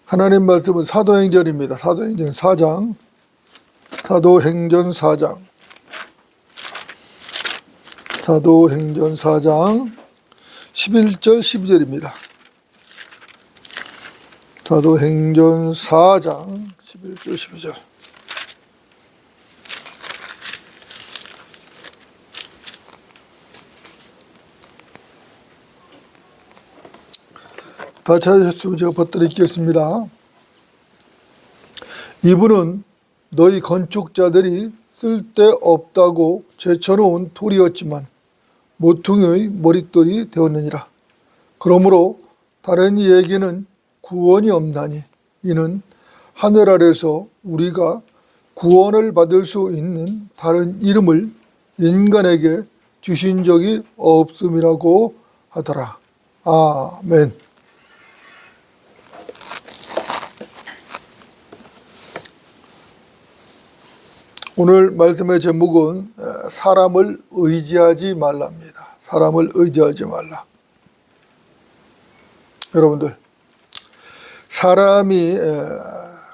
하나님 말씀은 사도행전입니다. 사도행전 4장. 사도행전 4장. 사도행전 4장 11절 12절입니다. 사도행전 4장 11절 12절. 다 찾으셨으면 제가 버뜨려 읽겠습니다. 이분은 너희 건축자들이 쓸데없다고 제쳐놓은 돌이었지만 모퉁이의 머릿돌이 되었느니라. 그러므로 다른 이에게는 구원이 없나니 이는 하늘 아래서 우리가 구원을 받을 수 있는 다른 이름을 인간에게 주신 적이 없음이라고 하더라. 아멘. 오늘 말씀의 제목은 사람을 의지하지 말라입니다. 사람을 의지하지 말라. 여러분들, 사람이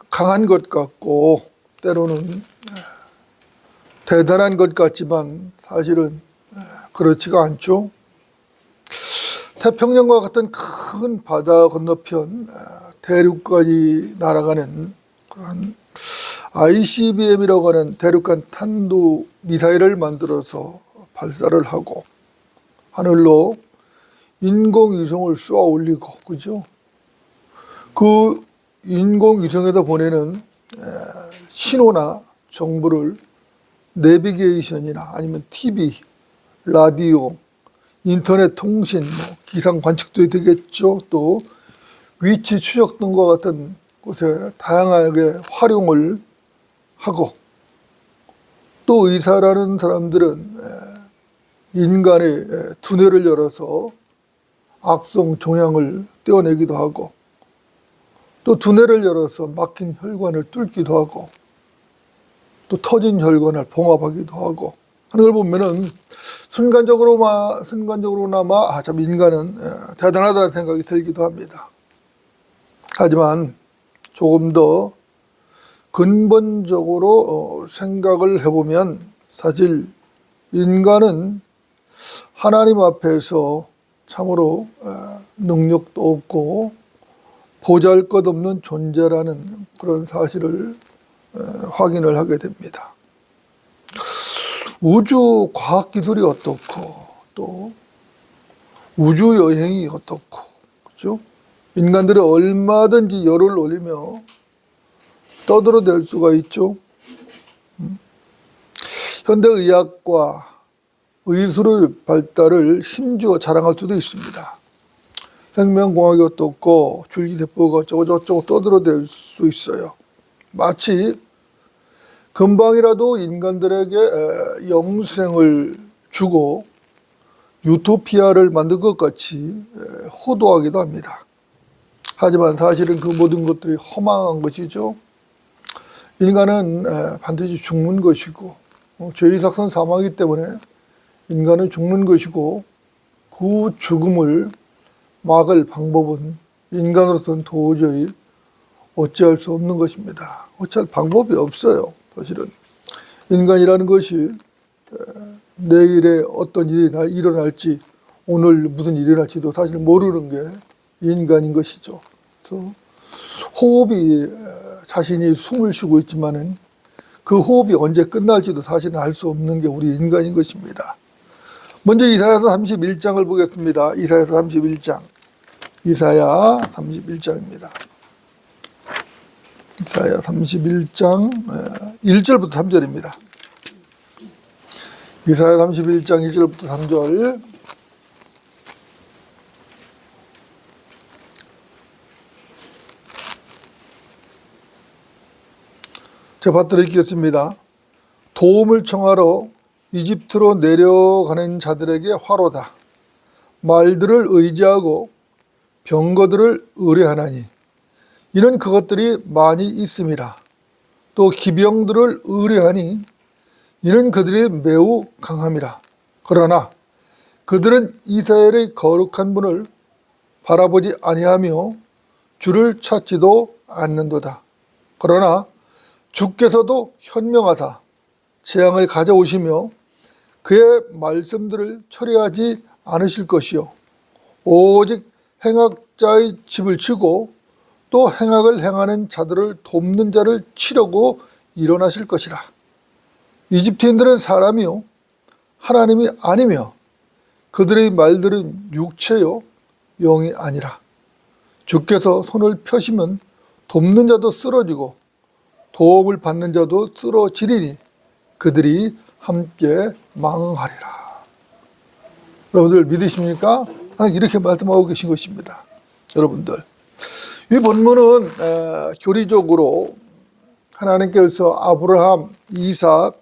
강한 것 같고 때로는 대단한 것 같지만 사실은 그렇지가 않죠. 태평양과 같은 큰 바다 건너편 대륙까지 날아가는 그런 ICBM이라고 하는 대륙간 탄도 미사일을 만들어서 발사를 하고 하늘로 인공위성을 쏘아 올리고, 그죠? 그 인공위성에다 보내는 신호나 정보를 내비게이션이나 아니면 TV, 라디오, 인터넷 통신, 기상 관측도 되겠죠. 또 위치 추적 등과 같은 곳에 다양하게 활용을 하고, 또 의사라는 사람들은 인간의 두뇌를 열어서 악성 종양을 떼어내기도 하고, 또 두뇌를 열어서 막힌 혈관을 뚫기도 하고, 또 터진 혈관을 봉합하기도 하고 하는 걸 보면은 순간적으로나마 참 인간은 대단하다는 생각이 들기도 합니다. 하지만 조금 더 근본적으로 생각을 해보면 사실 인간은 하나님 앞에서 참으로 능력도 없고 보잘것없는 존재라는 그런 사실을 확인을 하게 됩니다. 우주 과학기술이 어떻고 또 우주 여행이 어떻고, 그렇죠? 인간들이 얼마든지 열을 올리며 떠들어댈 수가 있죠. 현대의학과 의술의 발달을 심지어 자랑할 수도 있습니다. 생명공학이 어떻고 줄기세포가 어쩌고 떠들어댈 수 있어요. 마치 금방이라도 인간들에게 영생을 주고 유토피아를 만든 것 같이 호도하기도 합니다. 하지만 사실은 그 모든 것들이 허망한 것이죠. 인간은 반드시 죽는 것이고, 죄의 삭선 사망이기 때문에 인간은 죽는 것이고, 그 죽음을 막을 방법은 인간으로서는 도저히 어찌할 수 없는 것입니다. 어찌할 방법이 없어요. 사실은 인간이라는 것이 내일에 어떤 일이 일어날지, 오늘 무슨 일이 일어날지도 사실 모르는 게 인간인 것이죠. 그래서 호흡이 자신이 숨을 쉬고 있지만은 그 호흡이 언제 끝날지도 사실은 알 수 없는 게 우리 인간인 것입니다. 먼저 이사야서 31장을 보겠습니다. 이사야서 31장. 이사야 31장입니다. 이사야 31장 1절부터 3절입니다. 이사야 31장 1절부터 3절. 제가 받들어 읽겠습니다. 도움을 청하러 이집트로 내려가는 자들에게 화로다. 말들을 의지하고 병거들을 의뢰하나니 이는 그것들이 많이 있음이라. 또 기병들을 의뢰하니 이는 그들이 매우 강함이라. 그러나 그들은 이스라엘의 거룩한 분을 바라보지 아니하며 주를 찾지도 않는도다. 그러나 주께서도 현명하사 재앙을 가져오시며 그의 말씀들을 철회하지 않으실 것이요 오직 행악자의 집을 치고 또 행악을 행하는 자들을 돕는 자를 치려고 일어나실 것이라. 이집트인들은 사람이요 하나님이 아니며 그들의 말들은 육체요 영이 아니라. 주께서 손을 펴시면 돕는 자도 쓰러지고 도움을 받는 자도 쓰러지리니 그들이 함께 망하리라. 여러분들 믿으십니까? 이렇게 말씀하고 계신 것입니다. 여러분들, 이 본문은 교리적으로 하나님께서 아브라함, 이삭,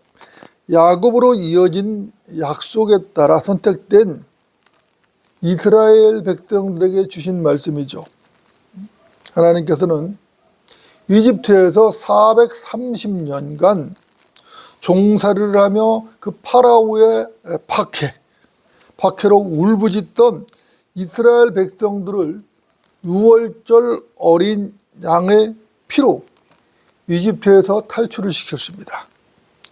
야곱으로 이어진 약속에 따라 선택된 이스라엘 백성들에게 주신 말씀이죠. 하나님께서는 이집트에서 430년간 종살이를 하며 그 파라오의 박해로 울부짖던 이스라엘 백성들을 유월절 어린 양의 피로 이집트에서 탈출을 시켰습니다.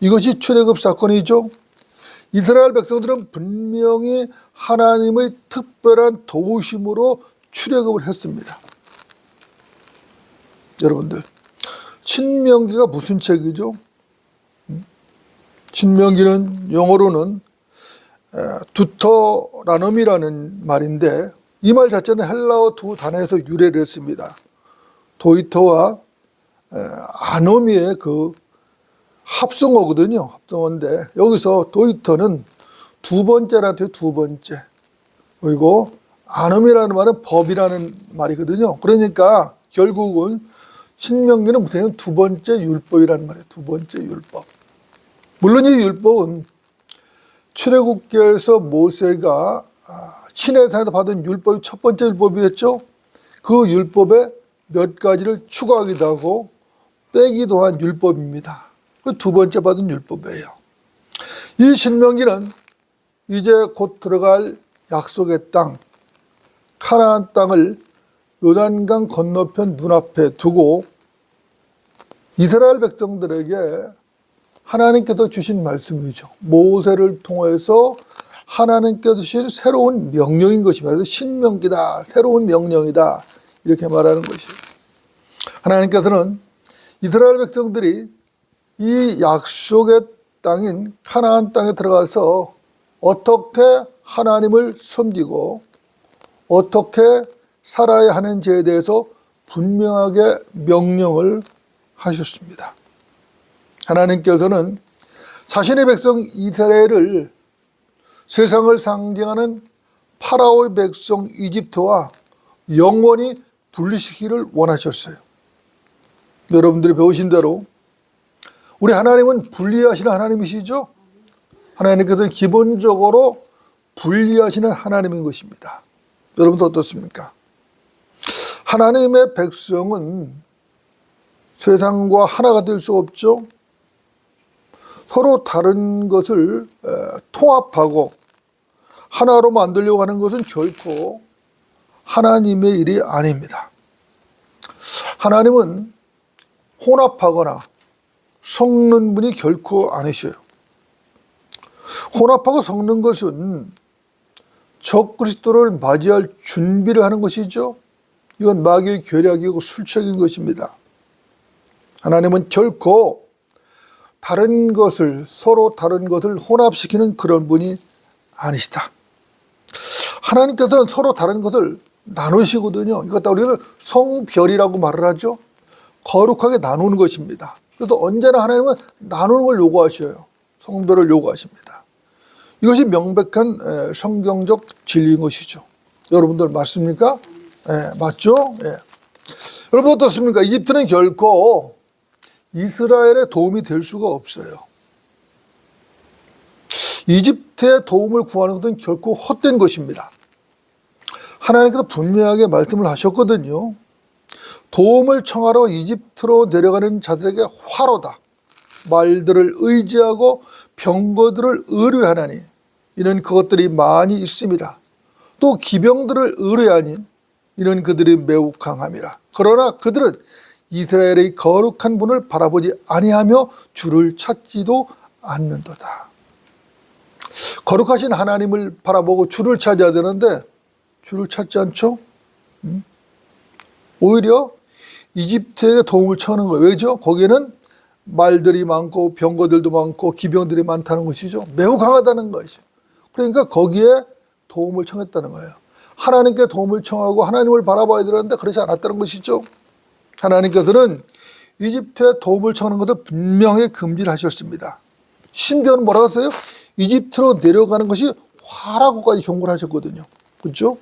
이것이 출애굽 사건이죠. 이스라엘 백성들은 분명히 하나님의 특별한 도우심으로 출애굽을 했습니다. 여러분들, 신명기가 무슨 책이죠? 신명기는 영어로는 두터라놈이라는 말인데 이 말 자체는 헬라어 두 단어에서 유래를 했습니다. 도이터와 아노미의 그 합성어거든요. 합성어인데 여기서 도이터는 두 번째라는 뜻, 두 번째. 그리고 아노미라는 말은 법이라는 말이거든요. 그러니까 결국은 신명기는 무슨 두 번째 율법이라는 말이에요. 두 번째 율법. 물론 이 율법은 출애굽기에서 모세가 시내산에서 받은 율법이 첫 번째 율법이었죠. 그 율법에 몇 가지를 추가하기도 하고 빼기도 한 율법입니다. 그 두 번째 받은 율법이에요. 이 신명기는 이제 곧 들어갈 약속의 땅, 가나안 땅을 요단강 건너편 눈앞에 두고 이스라엘 백성들에게 하나님께서 주신 말씀이죠. 모세를 통해서 하나님께서 주신 새로운 명령인 것입니다. 그래서 신명기다, 새로운 명령이다, 이렇게 말하는 것이에요. 하나님께서는 이스라엘 백성들이 이 약속의 땅인 가나안 땅에 들어가서 어떻게 하나님을 섬기고 어떻게 살아야 하는지에 대해서 분명하게 명령을 하셨습니다. 하나님께서는 자신의 백성 이스라엘을 세상을 상징하는 파라오의 백성 이집트와 영원히 분리시키기를 원하셨어요. 여러분들이 배우신 대로 우리 하나님은 분리하시는 하나님이시죠. 하나님께서는 기본적으로 분리하시는 하나님인 것입니다. 여러분도 어떻습니까? 하나님의 백성은 세상과 하나가 될 수 없죠. 서로 다른 것을 통합하고 하나로 만들려고 하는 것은 결코 하나님의 일이 아닙니다. 하나님은 혼합하거나 섞는 분이 결코 아니셔요. 혼합하고 섞는 것은 적그리스도를 맞이할 준비를 하는 것이죠. 이건 마귀의 계략이고 술책인 것입니다. 하나님은 결코 다른 것을, 서로 다른 것을 혼합시키는 그런 분이 아니시다. 하나님께서는 서로 다른 것을 나누시거든요. 이것 우리는 성별이라고 말을 하죠. 거룩하게 나누는 것입니다. 그래서 언제나 하나님은 나누는 걸 요구하셔요. 성별을 요구하십니다. 이것이 명백한 성경적 진리인 것이죠. 여러분들 맞습니까? 맞죠? 여러분 어떻습니까? 이집트는 결코 이스라엘의 도움이 될 수가 없어요. 이집트의 도움을 구하는 것은 결코 헛된 것입니다. 하나님께서 분명하게 말씀을 하셨거든요. 도움을 청하러 이집트로 내려가는 자들에게 화로다. 말들을 의지하고 병거들을 의뢰하나니 이는 그것들이 많이 있습니다. 또 기병들을 의뢰하니 이는 그들이 매우 강함이라. 그러나 그들은 이스라엘의 거룩한 분을 바라보지 아니하며 주를 찾지도 않는도다. 거룩하신 하나님을 바라보고 주를 찾아야 되는데 주를 찾지 않죠? 오히려 이집트에게 도움을 청하는 거예요. 왜죠? 거기에는 말들이 많고 병거들도 많고 기병들이 많다는 것이죠. 매우 강하다는 것이죠. 그러니까 거기에 도움을 청했다는 거예요. 하나님께 도움을 청하고 하나님을 바라봐야 되는데 그렇지 않았다는 것이죠. 하나님께서는 이집트에 도움을 청하는 것을 분명히 금지를 하셨습니다. 심지어는 뭐라고 했어요? 이집트로 내려가는 것이 화라고까지 경고를 하셨거든요. 그렇죠?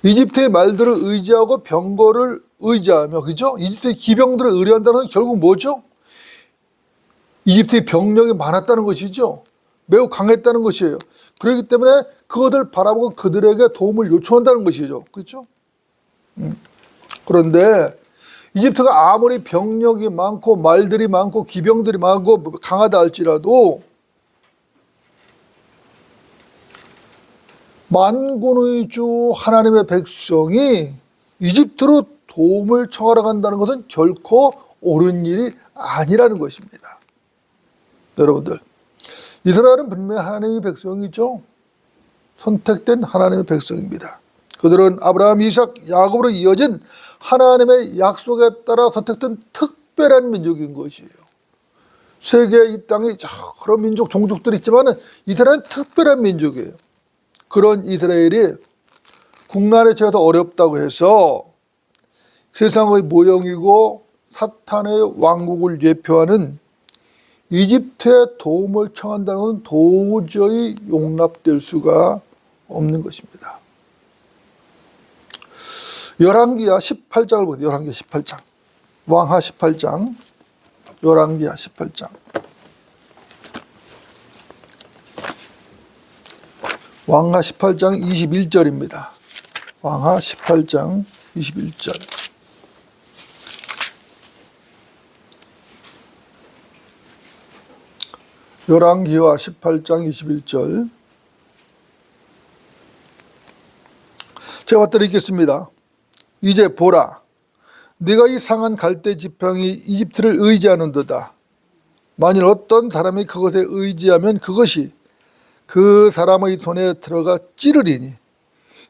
이집트의 말들을 의지하고 병거를 의지하며, 그죠? 이집트의 기병들을 의뢰한다는 건 결국 뭐죠? 이집트의 병력이 많았다는 것이죠. 매우 강했다는 것이에요. 그렇기 때문에 그것을 바라보고 그들에게 도움을 요청한다는 것이죠. 그렇죠? 그런데 이집트가 아무리 병력이 많고 말들이 많고 기병들이 많고 강하다 할지라도 만군의 주 하나님의 백성이 이집트로 도움을 청하러 간다는 것은 결코 옳은 일이 아니라는 것입니다. 여러분들, 이스라엘은 분명히 하나님의 백성이죠. 선택된 하나님의 백성입니다. 그들은 아브라함, 이삭, 야곱으로 이어진 하나님의 약속에 따라 선택된 특별한 민족인 것이에요. 세계 이 땅에 여러 민족, 종족들이 있지만 이스라엘은 특별한 민족이에요. 그런 이스라엘이 국난에 처해서 어렵다고 해서 세상의 모형이고 사탄의 왕국을 예표하는 이집트의 도움을 청한다는 것은 도저히 용납될 수가 없는 것입니다. 열왕기하 18장을 보세요. 열왕기하 18장. 왕하 18장. 열왕기하 18장. 왕하 18장 21절입니다. 왕하 18장 21절. 열왕기하 18장 21절. 제가 드리겠습니다. 이제 보라, 네가 이 상한 갈대 지팡이 이집트를 의지하는도다. 만일 어떤 사람이 그것에 의지하면 그것이 그 사람의 손에 들어가 찌르리니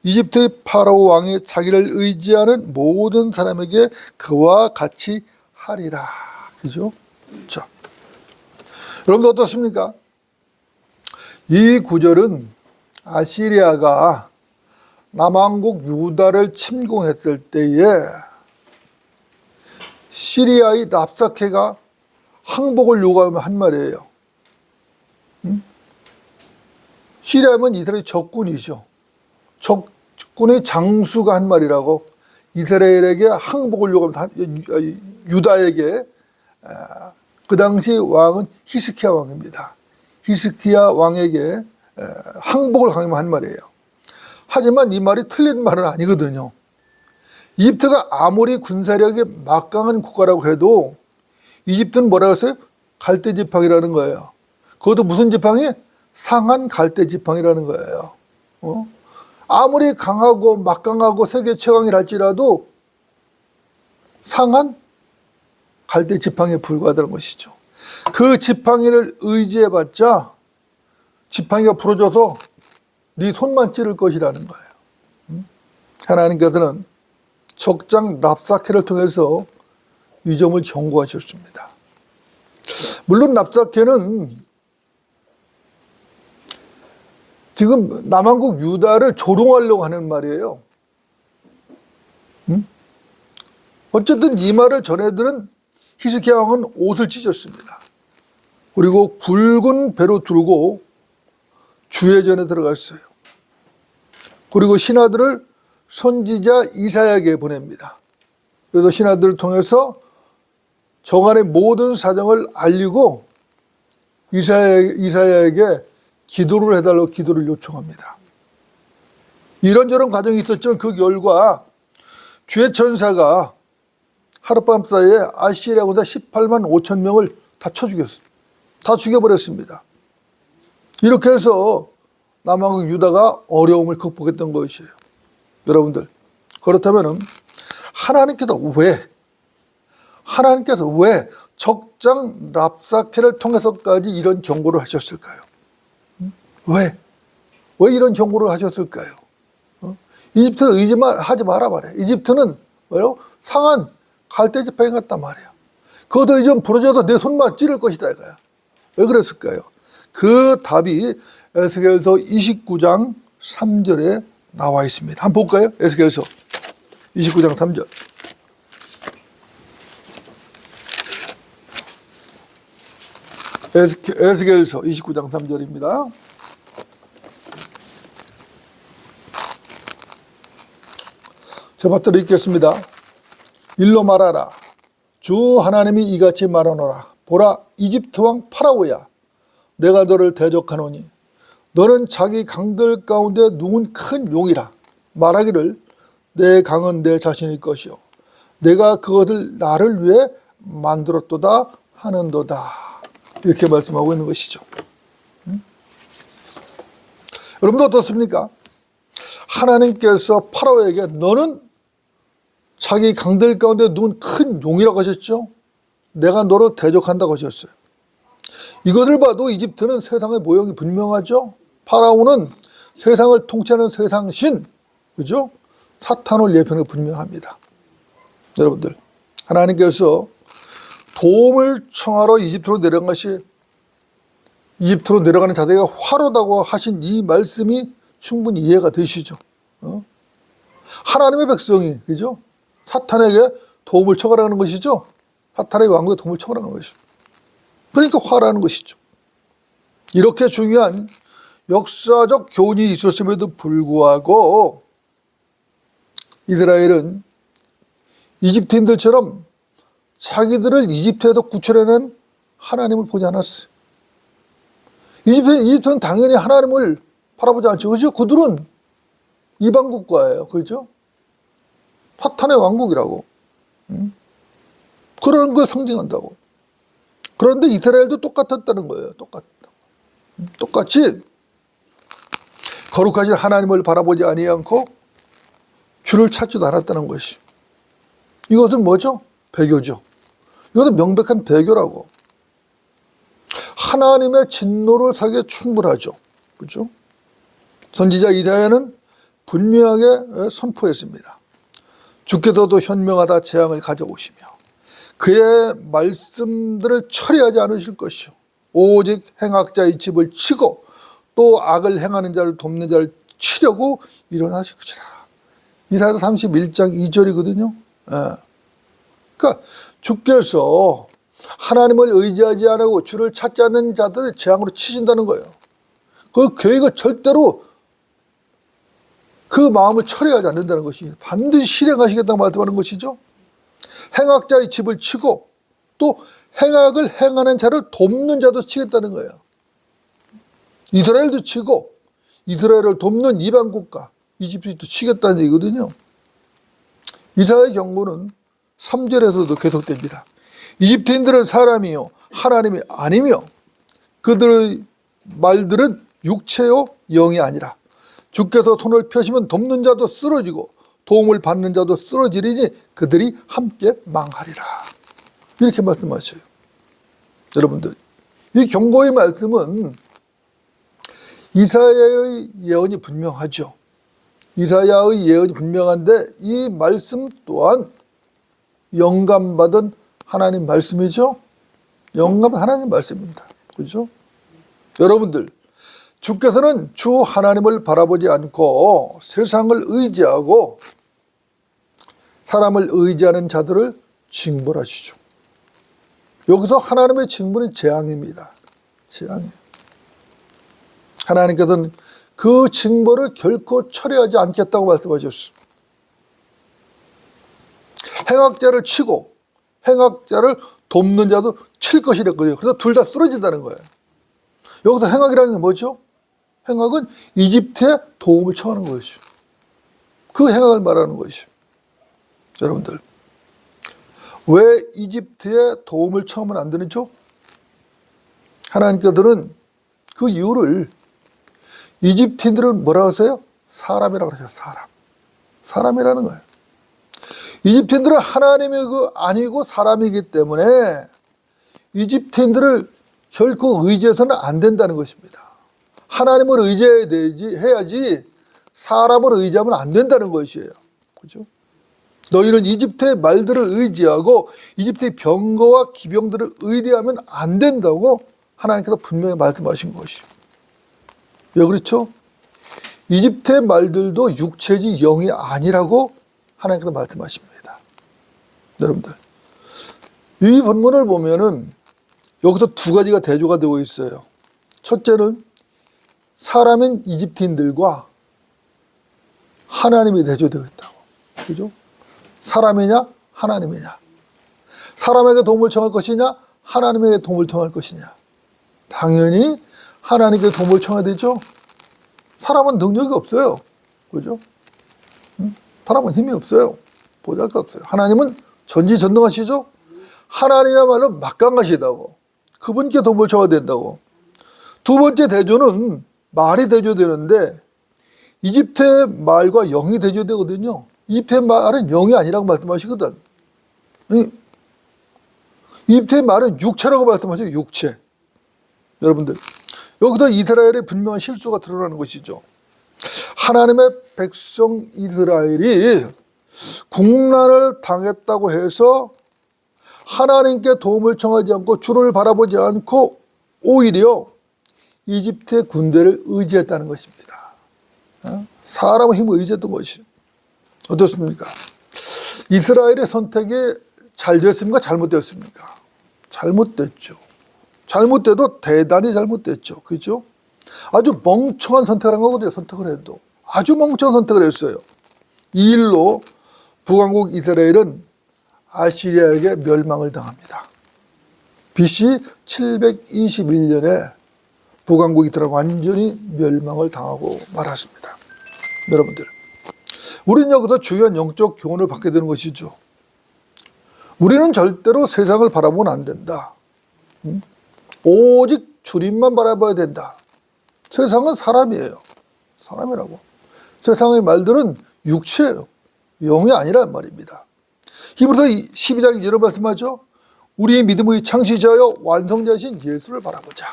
이집트의 파라오 왕이 자기를 의지하는 모든 사람에게 그와 같이 하리라. 그죠? 자, 여러분들 어떻습니까? 이 구절은 아시리아가 남왕국 유다를 침공했을 때에 시리아의 랍사케가 항복을 요구하며 한 말이에요. 시리아면 이스라엘 적군이죠. 적군의 장수가 한 말이라고 이스라엘에게 항복을 요구하면서 유다에게 그 당시 왕은 히스기야 왕입니다. 히스기야 왕에게 항복을 강요한 한 말이에요. 하지만 이 말이 틀린 말은 아니거든요. 이집트가 아무리 군사력이 막강한 국가라고 해도 이집트는 뭐라고 했어요? 갈대 지팡이라는 거예요. 그것도 무슨 지팡이? 상한 갈대 지팡이라는 거예요. 아무리 강하고 막강하고 세계 최강이라 할지라도 상한 갈대 지팡이에 불과하다는 것이죠. 그 지팡이를 의지해봤자 지팡이가 부러져서 네 손만 찌를 것이라는 거예요. 하나님께서는 적장 랍사케를 통해서 이 점을 경고하셨습니다. 물론 랍사케는 지금 남왕국 유다를 조롱하려고 하는 말이에요. 어쨌든 이 말을 전해들은 히스기야 왕은 옷을 찢었습니다. 그리고 굵은 배로 들고 주회전에 들어갔어요. 그리고 신하들을 선지자 이사야에게 보냅니다. 그래서 신하들을 통해서 저간의 모든 사정을 알리고 이사야에게 기도를 해달라고 기도를 요청합니다. 이런저런 과정이 있었지만 그 결과 주의 천사가 하룻밤 사이에 아시리아 군사 18만 5천 명을 다 쳐 죽였어요. 다 죽여버렸습니다. 이렇게 해서 남왕국 유다가 어려움을 극복했던 것이에요. 여러분들, 그렇다면 하나님께서 왜 하나님께서 왜 적장 랍사케를 통해서까지 이런 경고를 하셨을까요? 왜? 왜 이런 경고를 하셨을까요? 이집트를 의지하지 마라 말이에요. 이집트는 뭐요? 상한 갈대 지팡이 같단 말이에요. 그것도 이제 부러져도 내 손만 찌를 것이다 이거야. 왜 그랬을까요? 그 답이 에스겔서 29장 3절에 나와 있습니다. 한번 볼까요? 에스겔서 29장 3절. 에스겔서 29장 3절입니다. 제가 받들어 읽겠습니다. 일러 말하라. 주 하나님이 이같이 말하노라. 보라, 이집트 왕 파라오야. 내가 너를 대적하노니 너는 자기 강들 가운데 누운 큰 용이라. 말하기를 내 강은 내 자신일 것이요 내가 그것을 나를 위해 만들었도다 하는도다. 이렇게 말씀하고 있는 것이죠. 여러분도 어떻습니까? 하나님께서 파라오에게 너는 자기 강들 가운데 누운 큰 용이라고 하셨죠. 내가 너를 대적한다고 하셨어요. 이것을 봐도 이집트는 세상의 모형이 분명하죠. 파라오는 세상을 통치하는 세상신, 그죠? 사탄을 예표는 분명합니다. 여러분들, 하나님께서 도움을 청하러 이집트로 내려간 것이, 이집트로 내려가는 자들에게 화로다고 하신 이 말씀이 충분히 이해가 되시죠. 하나님의 백성이, 그죠? 사탄에게 도움을 청하라는 것이죠. 사탄의 왕국에 도움을 청하라는 것이죠. 그러니까 화라는 것이죠. 이렇게 중요한 역사적 교훈이 있었음에도 불구하고 이스라엘은 이집트인들처럼 자기들을 이집트에도 구출해낸 하나님을 보지 않았어요. 이집트는 당연히 하나님을 바라보지 않죠. 그죠? 그들은 이방 국가예요. 그죠? 사탄의 왕국이라고. 그런 걸 상징한다고. 그런데 이스라엘도 똑같았다는 거예요. 똑같이 거룩하신 하나님을 바라보지 아니하고 주를 찾지도 않았다는 것이. 이것은 뭐죠? 배교죠. 이것은 명백한 배교라고. 하나님의 진노를 사기에 충분하죠. 그렇죠? 선지자 이사야는 분명하게 선포했습니다. 주께서도 현명하다 재앙을 가져오시며 그의 말씀들을 처리하지 않으실 것이요 오직 행악자의 집을 치고 또 악을 행하는 자를 돕는 자를 치려고 일어나실 것이라. 이사야 31장 2절이거든요. 그러니까 주께서 하나님을 의지하지 않고 주를 찾지 않는 자들을 재앙으로 치신다는 거예요. 그 계획을 절대로 그 마음을 처리하지 않는다는 것이 반드시 실행하시겠다고 말씀하는 것이죠. 행악자의 집을 치고 또 행악을 행하는 자를 돕는 자도 치겠다는 거예요. 이스라엘도 치고 이스라엘을 돕는 이방 국가 이집트도 치겠다는 얘기거든요. 이사야의 경고는 3절에서도 계속됩니다. 이집트인들은 사람이요 하나님이 아니며 그들의 말들은 육체요 영이 아니라 주께서 손을 펴시면 돕는 자도 쓰러지고 도움을 받는 자도 쓰러지리니 그들이 함께 망하리라. 이렇게 말씀하셔요. 여러분들, 이 경고의 말씀은 이사야의 예언이 분명하죠. 이사야의 예언이 분명한데 이 말씀 또한 영감받은 하나님 말씀이죠. 영감받은 하나님 말씀입니다. 그렇죠? 여러분들, 주께서는 주 하나님을 바라보지 않고 세상을 의지하고 사람을 의지하는 자들을 징벌하시죠. 여기서 하나님의 징벌은 재앙입니다. 재앙이에요. 하나님께서는 그 징벌을 결코 처리하지 않겠다고 말씀하셨어요. 행악자를 치고 행악자를 돕는 자도 칠 것이랬거든요. 그래서 둘 다 쓰러진다는 거예요. 여기서 행악이라는 게 뭐죠? 행악은 이집트에 도움을 청하는 것이죠. 그 행악을 말하는 것이죠. 여러분들, 왜 이집트에 도움을 청하면 안 되는죠? 하나님께서는 그 이유를 이집트인들은 뭐라고 하세요? 사람이라고 하세요. 사람이라는 거예요. 이집트인들은 하나님이 아니고 사람이기 때문에 이집트인들을 결코 의지해서는 안 된다는 것입니다. 하나님을 해야지 사람을 의지하면 안 된다는 것이에요. 그렇죠? 너희는 이집트의 말들을 의지하고 이집트의 병거와 기병들을 의뢰하면 안 된다고 하나님께서 분명히 말씀하신 것이요. 왜 그렇죠? 이집트의 말들도 육체지 영이 아니라고 하나님께서 말씀하십니다. 여러분들, 이 본문을 보면은 여기서 두 가지가 대조가 되고 있어요. 첫째는 사람인 이집트인들과 하나님이 대조되고 있다고. 그죠? 사람이냐 하나님이냐, 사람에게 도움을 청할 것이냐 하나님에게 도움을 청할 것이냐. 당연히 하나님께 도움을 청해야 되죠. 사람은 능력이 없어요. 그죠? 사람은 힘이 없어요. 보잘것없어요. 하나님은 전지전능하시죠. 하나님이야말로 막강하시다고. 그분께 도움을 청해야 된다고. 두 번째 대조는 말이 대조되는데 이집트의 말과 영이 대조되거든요. 이집트의 말은 영이 아니라고 말씀하시거든. 이집트의 말은 육체라고 말씀하셔요. 육체. 여러분들, 여기서 이스라엘의 분명한 실수가 드러나는 것이죠. 하나님의 백성 이스라엘이 국난을 당했다고 해서 하나님께 도움을 청하지 않고 주를 바라보지 않고 오히려 이집트의 군대를 의지했다는 것입니다. 사람의 힘을 의지했던 것이 어떻습니까? 이스라엘의 선택이 잘 됐습니까? 잘못됐습니까? 잘못됐죠. 잘못돼도 대단히 잘못됐죠. 그렇죠? 아주 멍청한 선택을 한 거거든요. 선택을 해도 아주 멍청한 선택을 했어요. 이 일로 북왕국 이스라엘은 아시리아에게 멸망을 당합니다. BC 721년에 북왕국 이스라엘 완전히 멸망을 당하고 말았습니다. 여러분들, 우리는 여기서 중요한 영적 교훈을 받게 되는 것이죠. 우리는 절대로 세상을 바라보면 안 된다. 오직 주님만 바라봐야 된다. 세상은 사람이에요. 사람이라고. 세상의 말들은 육체예요. 영이 아니란 말입니다. 히브리서 12장 이런 말씀하죠. 우리의 믿음의 창시자여 완성자이신 예수를 바라보자.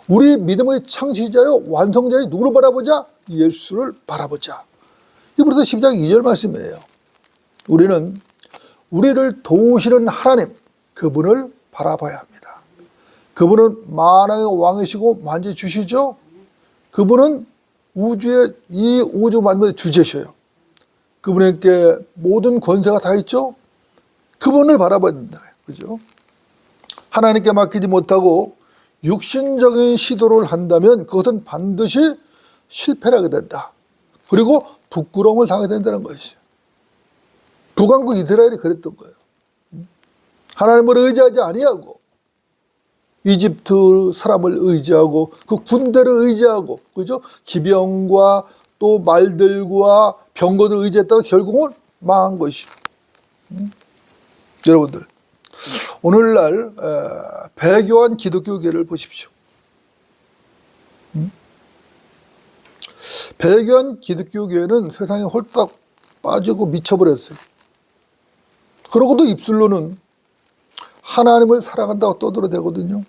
우리 믿음의 창시자여 완성자의 누구를 바라보자? 예수를 바라보자. 히브리서 12장 2절 말씀이에요. 우리는 우리를 도우시는 하나님, 그분을 바라봐야 합니다. 그분은 만왕의 왕이시고 만지주시죠. 그분은 이 우주 만물의 주제셔요. 그분에게 모든 권세가 다 있죠. 그분을 바라봐야 된다. 그죠? 하나님께 맡기지 못하고 육신적인 시도를 한다면 그것은 반드시 실패를 하게 된다. 그리고 부끄러움을 당하게 된다는 것이죠. 북왕국 이스라엘이 그랬던 거예요. 하나님을 의지하지 아니하고 이집트 사람을 의지하고 그 군대를 의지하고, 그죠? 기병과 또 말들과 병거를 의지했다가 결국은 망한 것이죠. 여러분들, 오늘날 배교한 기독교계를 보십시오. 배교한 기독교계는 세상에 홀딱 빠지고 미쳐버렸어요. 그러고도 입술로는 하나님을 사랑한다고 떠들어대거든요.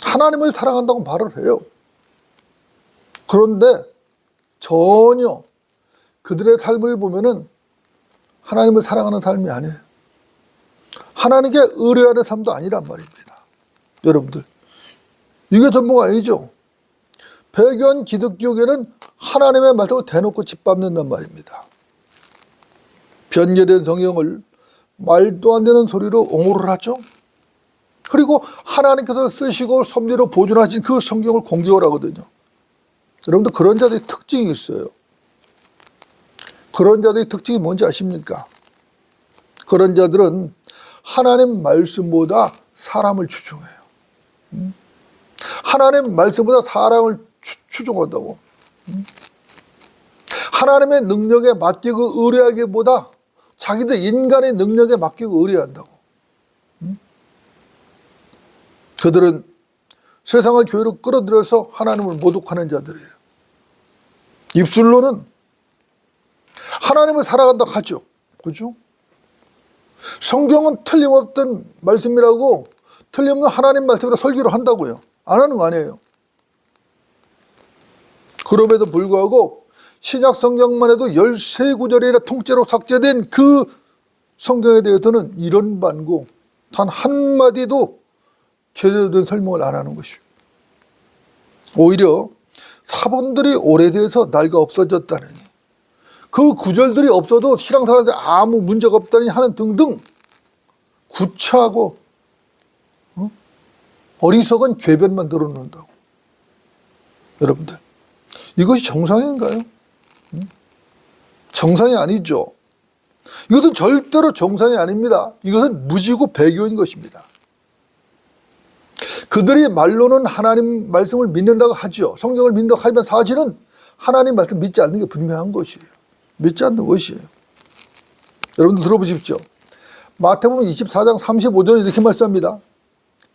하나님을 사랑한다고 말을 해요. 그런데 전혀 그들의 삶을 보면은 하나님을 사랑하는 삶이 아니에요. 하나님께 의뢰하는 삶도 아니란 말입니다. 여러분들, 이게 전부가 아니죠. 배교한 기독교계는 하나님의 말씀을 대놓고 짓밟는단 말입니다. 변개된 성경을 말도 안 되는 소리로 옹호를 하죠. 그리고 하나님께서 쓰시고 섭리로 보존하신 그 성경을 공격을 하거든요. 여러분들, 그런 자들의 특징이 있어요. 그런 자들의 특징이 뭔지 아십니까? 그런 자들은 하나님 말씀보다 사람을 추종해요. 하나님 말씀보다 사람을 추종한다고. 하나님의 능력에 맡기고 의뢰하기보다 자기들 인간의 능력에 맡기고 의뢰한다고. 그들은 세상의 교회로 끌어들여서 하나님을 모독하는 자들이에요. 입술로는 하나님을 살아간다 하죠. 그죠? 성경은 틀림없던 말씀이라고, 틀림없는 하나님 말씀으로 설교를 한다고요. 안 하는 거 아니에요. 그럼에도 불구하고 신약 성경만 해도 13구절이나 통째로 삭제된 그 성경에 대해서는 이런 반고 단 한마디도 제대로 된 설명을 안 하는 것이요. 오히려 사본들이 오래돼서 낡아 없어졌다느니, 그 구절들이 없어도 신앙생활에 아무 문제가 없다니 하는 등등 구차하고 어리석은 궤변만 늘어놓는다고. 여러분들, 이것이 정상인가요? 정상이 아니죠. 이것은 절대로 정상이 아닙니다. 이것은 무지고 배교인 것입니다. 그들이 말로는 하나님 말씀을 믿는다고 하죠. 성경을 믿는다고 하지만 사실은 하나님 말씀 믿지 않는 게 분명한 것이에요. 믿지 않는 것이에요. 여러분들 들어보십시오. 마태복음 24장 35절에 이렇게 말씀합니다.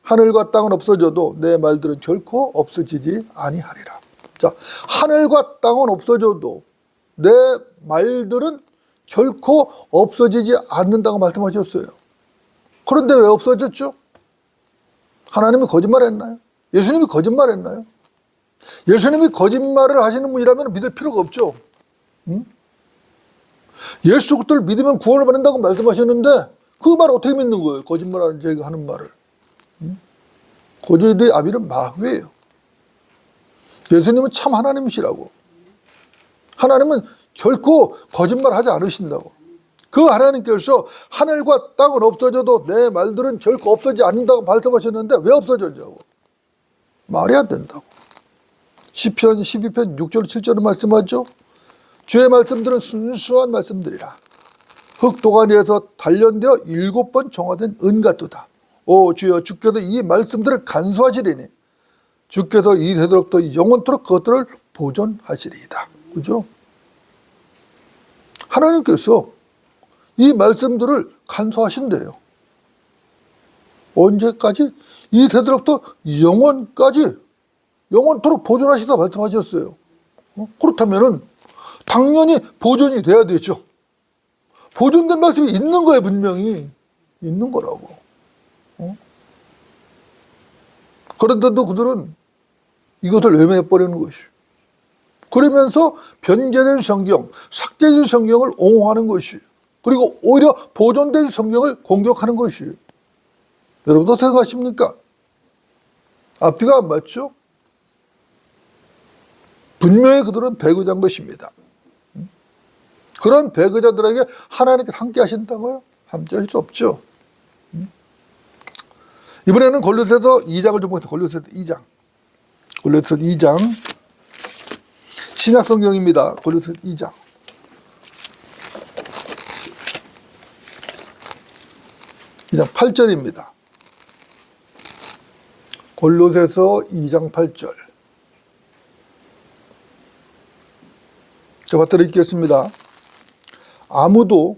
하늘과 땅은 없어져도 내 말들은 결코 없어지지 아니하리라. 자, 하늘과 땅은 없어져도 내 말들은 결코 없어지지 않는다고 말씀하셨어요. 그런데 왜 없어졌죠? 하나님이 거짓말했나요? 예수님이 거짓말했나요? 예수님이 거짓말을 하시는 분이라면 믿을 필요가 없죠. 예수 그리스도를 믿으면 구원을 받는다고 말씀하셨는데 그 말을 어떻게 믿는 거예요? 거짓말하는 제가 하는 말을. 고졸의 아비는 마귀예요. 예수님은 참 하나님이시라고. 하나님은 결코 거짓말하지 않으신다고. 그 하나님께서 하늘과 땅은 없어져도 내 말들은 결코 없어지지 않는다고 말씀하셨는데 왜 없어졌냐고. 말이 안 된다고. 시편 12편 6절 7절은 말씀하죠. 주의 말씀들은 순수한 말씀들이라. 흙도가니에서 단련되어 7번 정화된 은 같도다. 오 주여, 주께서 이 말씀들을 간수하시리니 주께서 이 세대로부터 영원토록 그것들을 보존하시리이다. 그죠? 하나님께서 이 말씀들을 간수하신대요. 언제까지? 이 세대로부터 영원까지, 영원토록 보존하시다 말씀하셨어요. 그렇다면은 당연히 보존이 돼야 되죠. 보존된 말씀이 있는 거예요. 분명히 있는 거라고. 그런데도 그들은 이것을 외면해버리는 것이요. 그러면서 변제된 성경, 삭제된 성경을 옹호하는 것이요. 그리고 오히려 보존된 성경을 공격하는 것이요. 여러분 어떻게 생각하십니까? 앞뒤가 안 맞죠? 분명히 그들은 배교자인 것입니다. 그런 배교자들에게 하나님께서 함께 하신다고요? 함께 하실 수 없죠. 이번에는 골로새서 2장을 좀 보겠습니다. 골로새서 2장. 골로새서 2장. 신약 성경입니다. 골로새서 2장. 그냥 8절입니다. 골로새서 2장 8절. 제가 받들어 읽겠습니다. 아무도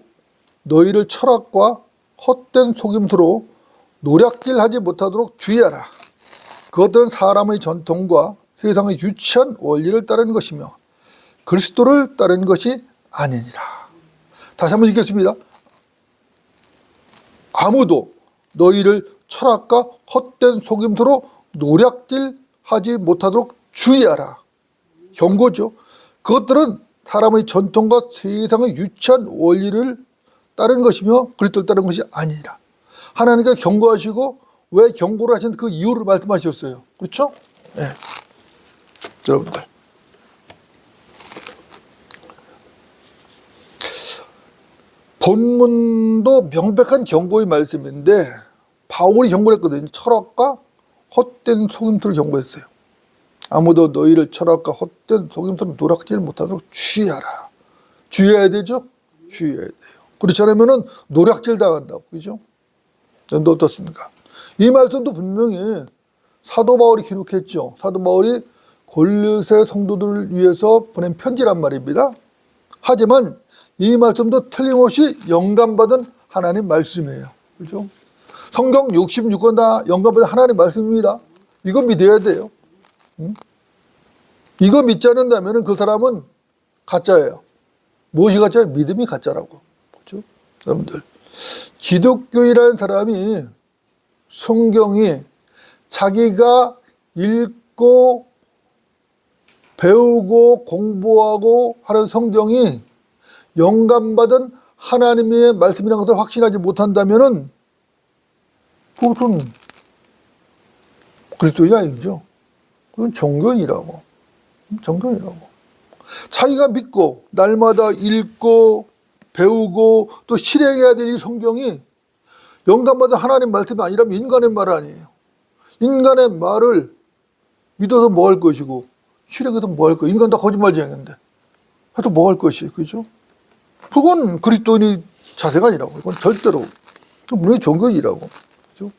너희를 철학과 헛된 속임수로 노략질하지 못하도록 주의하라. 그것들은 사람의 전통과 세상의 유치한 원리를 따르는 것이며 그리스도를 따르는 것이 아니니라. 다시 한번 읽겠습니다. 아무도 너희를 철학과 헛된 속임수로 노략질하지 못하도록 주의하라. 경고죠. 그것들은 사람의 전통과 세상의 유치한 원리를 따르는 것이며 그리스도를 따르는 것이 아니라. 하나님께서 경고하시고 왜 경고를 하신 그 이유를 말씀하셨어요. 그렇죠? 네. 여러분들, 본문도 명백한 경고의 말씀인데 바울이 경고를 했거든요. 철학과 헛된 속임수를 경고했어요. 아무도 너희를 철학과 헛된 속임수로 노략질 못하도록 주의하라. 주의해야 되죠? 주의해야 돼요. 그렇지 않으면 노략질 당한다고. 그죠? 그런데 어떻습니까? 이 말씀도 분명히 사도 바울이 기록했죠. 사도 바울이 골로새 성도들을 위해서 보낸 편지란 말입니다. 하지만 이 말씀도 틀림없이 영감받은 하나님 말씀이에요. 그죠? 성경 66권 다 영감받은 하나님 말씀입니다. 이거 믿어야 돼요. 이거 믿지 않는다면 그 사람은 가짜예요. 무엇이 가짜예요? 믿음이 가짜라고. 그렇죠? 여러분들, 기독교인이라는 사람이 성경이 자기가 읽고 배우고 공부하고 하는 성경이 영감받은 하나님의 말씀이라는 것을 확신하지 못한다면은 그것은 그리스도인이 아니죠. 그건 종교인이라고. 종교인이라고. 자기가 믿고 날마다 읽고 배우고 또 실행해야 될 이 성경이 영감받은 하나님 말씀이 아니라면 인간의 말 아니에요. 인간의 말을 믿어서 뭐 할 것이고 실행해서 뭐 할 거. 인간 다 거짓말쟁이인데 해도 뭐 할 것이. 그죠? 그건 그리스도인의 자세가 아니라고. 이건 절대로 분명히 종교인이라고. 그죠?